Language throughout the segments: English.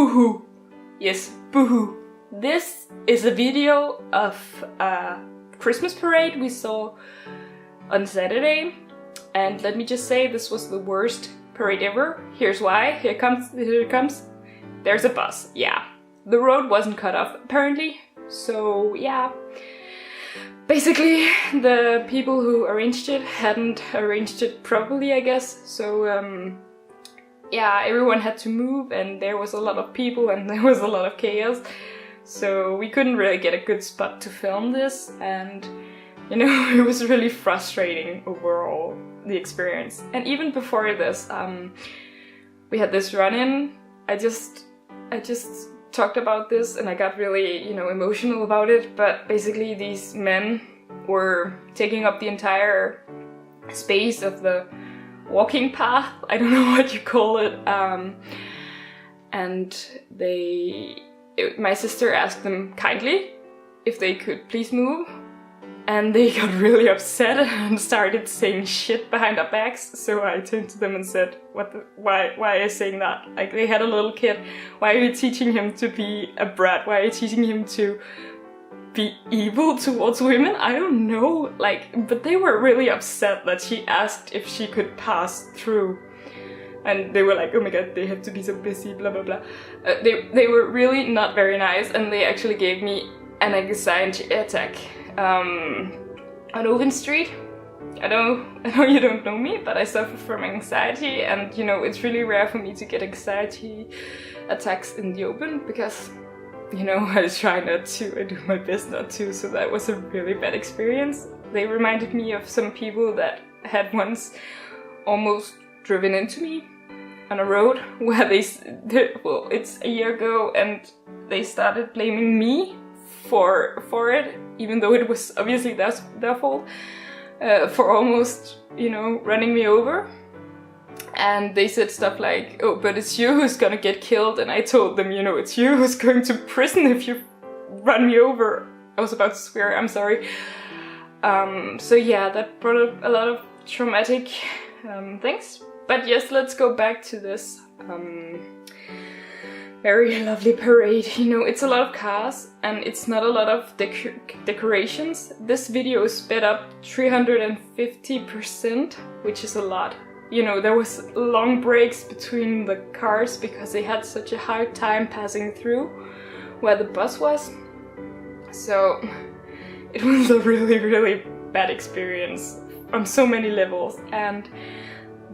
boohoo. Yes, boohoo. This is a video of a Christmas parade we saw on Saturday. And let me just say, this was the worst parade ever. Here's why. Here it comes. There's a bus. Yeah. The road wasn't cut off, apparently. So, yeah. Basically, the people who arranged it hadn't arranged it properly, I guess. So, yeah, everyone had to move, and there was a lot of people, and there was a lot of chaos. So we couldn't really get a good spot to film this, and, you know, it was really frustrating overall, the experience. And even before this, we had this run-in. I just talked about this, and I got really, you know, emotional about it. But basically, these men were taking up the entire space of the walking path. I don't know what you call it. And my sister asked them kindly if they could please move. And they got really upset and started saying shit behind our backs. So I turned to them and said, why are you saying that? Like, they had a little kid. Why are you teaching him to be a brat? Why are you teaching him to be evil towards women? I don't know. Like, but they were really upset that she asked if she could pass through. And they were like, oh my god, they have to be so busy, blah blah blah. They were really not very nice, and they actually gave me an anxiety attack. On Owen Street. I know you don't know me, but I suffer from anxiety, and you know, it's really rare for me to get anxiety attacks in the open because, you know, I try not to, I do my best not to, so that was a really bad experience. They reminded me of some people that had once almost driven into me on a road where well, it's a year ago, and they started blaming me for it, even though it was obviously their fault, for almost, you know, running me over. And they said stuff like, oh, but it's you who's gonna get killed. And I told them, you know, it's you who's going to prison if you run me over. I was about to swear, I'm sorry. So yeah, that brought up a lot of traumatic things. But yes, let's go back to this very lovely parade. You know, it's a lot of cars and it's not a lot of decorations. This video is sped up 350%, which is a lot. You know, there was long breaks between the cars because they had such a hard time passing through where the bus was. So it was a really, really bad experience on so many levels. And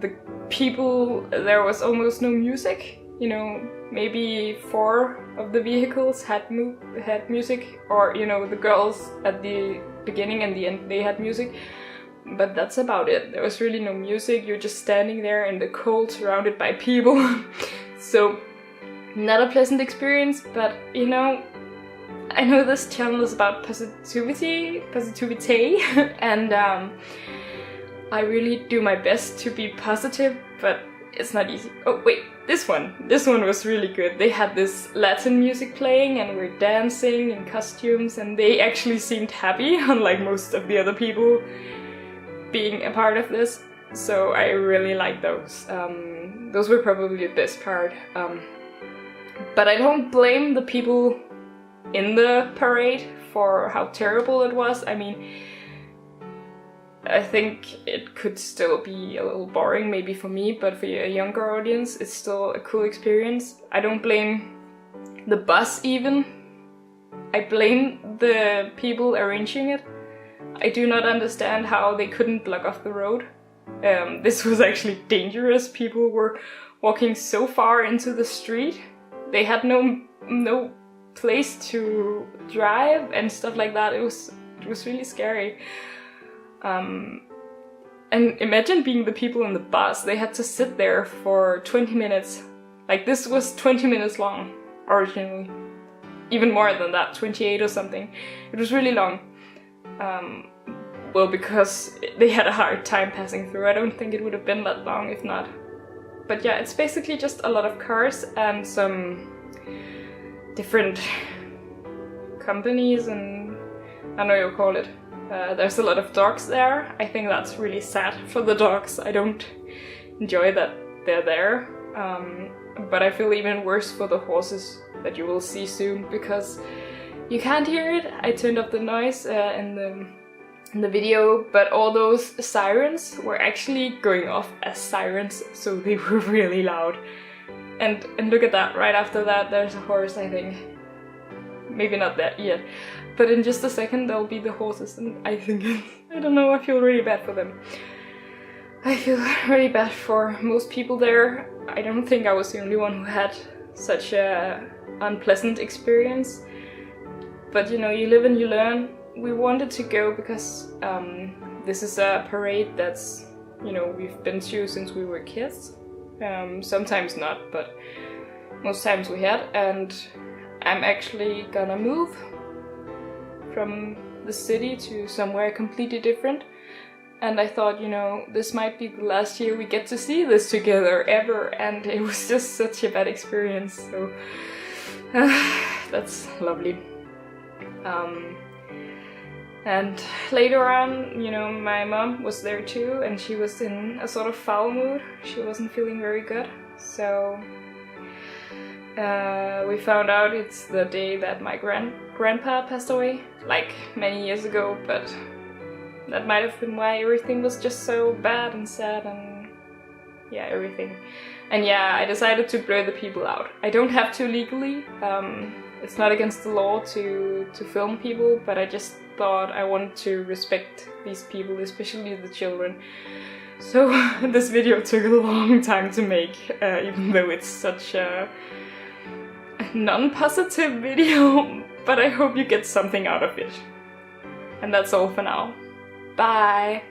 the people, there was almost no music. You know, maybe 4 of the vehicles had music, or, you know, the girls at the beginning and the end, they had music. But that's about it. There was really no music. You're just standing there in the cold, surrounded by people. So, not a pleasant experience, but, you know, I know this channel is about Positoovitay, and I really do my best to be positive, but it's not easy. Oh wait, this one was really good. They had this Latin music playing and we're dancing in costumes, and they actually seemed happy, unlike most of the other people being a part of this. So I really like those. Those were probably the best part. But I don't blame the people in the parade for how terrible it was. I mean, I think it could still be a little boring maybe for me, but for a younger audience it's still a cool experience. I don't blame the bus even. I blame the people arranging it. I do not understand how they couldn't block off the road. This was actually dangerous. People were walking so far into the street. They had no place to drive and stuff like that. It was really scary. And imagine being the people in the bus. They had to sit there for 20 minutes. Like, this was 20 minutes long originally. Even more than that, 28 or something. It was really long. Well, because they had a hard time passing through. I don't think it would have been that long if not. But yeah, it's basically just a lot of cars and some different companies, and I don't know what you call it. There's a lot of dogs there. I think that's really sad for the dogs. I don't enjoy that they're there. but I feel even worse for the horses that you will see soon, because you can't hear it. I turned up the noise in the video, but all those sirens were actually going off as sirens, so they were really loud. And look at that, right after that there's a horse, I think. Maybe not that yet, but in just a second there'll be the horses, and I think, I don't know, I feel really bad for them. I feel really bad for most people there. I don't think I was the only one who had such a unpleasant experience. But you know, you live and you learn. We wanted to go because this is a parade that's, you know, we've been to since we were kids. Sometimes not, but most times we had. And I'm actually gonna move from the city to somewhere completely different. And I thought, you know, this might be the last year we get to see this together ever, and it was just such a bad experience, so that's lovely. And later on, you know, my mom was there too, and she was in a sort of foul mood. She wasn't feeling very good, so we found out it's the day that my grandpa passed away, like many years ago, but that might have been why everything was just so bad and sad and yeah, everything. And yeah, I decided to blur the people out. I don't have to legally. It's not against the law to film people, but I just thought I wanted to respect these people, especially the children. So this video took a long time to make, even though it's such a non-positive video, but I hope you get something out of it. And that's all for now. Bye!